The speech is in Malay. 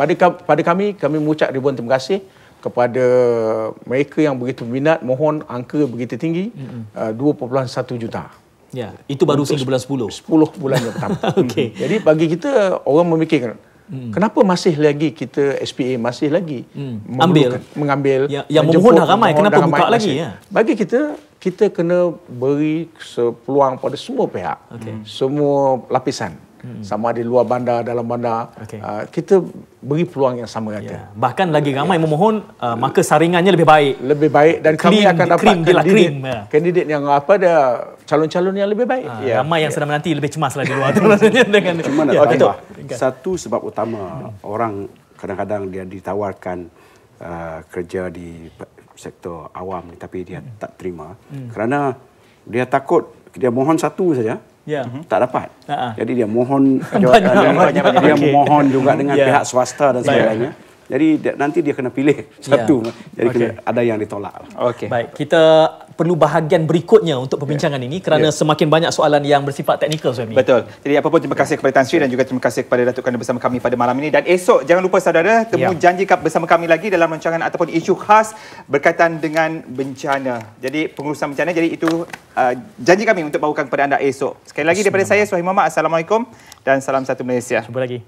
pada kami mengucap ribuan terima kasih kepada mereka yang begitu minat, mohon angka begitu tinggi, 2.1 juta. Ya, itu baru sehingga bulan 10. 10 bulan yang pertama. Okey. Jadi bagi kita, orang memikirkan, kenapa masih lagi kita SPA masih lagi mengambil yang memohon dah ramai, kenapa buka lagi ya? Bagi kita kena beri peluang pada semua pihak, semua lapisan, sama ada luar bandar, dalam bandar, kita beri peluang yang sama rata. Ya. Bahkan lagi ramai memohon, maka saringannya lebih baik dan kami akan dapat kandidat yang calon-calon yang lebih baik. Ramai yang sedang menanti lebih cemaslah di luar tu dengan cuma nak tambah satu sebab utama orang kadang-kadang dia ditawarkan kerja di sektor awam ni tapi dia tak terima kerana dia takut dia mohon satu saja tak dapat. Jadi dia mohon dia mohon juga dengan pihak swasta dan sebagainya. Jadi nanti dia kena pilih satu. Jadi kena ada yang ditolak. Baik, kita perlu bahagian berikutnya untuk perbincangan ini kerana semakin banyak soalan yang bersifat teknikal, Suhaimi. Betul. Jadi apa pun terima kasih kepada Tan Sri dan juga terima kasih kepada Datuk Kerana bersama kami pada malam ini. Dan esok jangan lupa saudara temu janji bersama kami lagi dalam rancangan ataupun isu khas berkaitan dengan bencana. Jadi pengurusan bencana. Jadi itu janji kami untuk bawakan kepada anda esok. Sekali lagi daripada saya Suhaimi Muhammad. Assalamualaikum dan salam satu Malaysia. Jumpa lagi.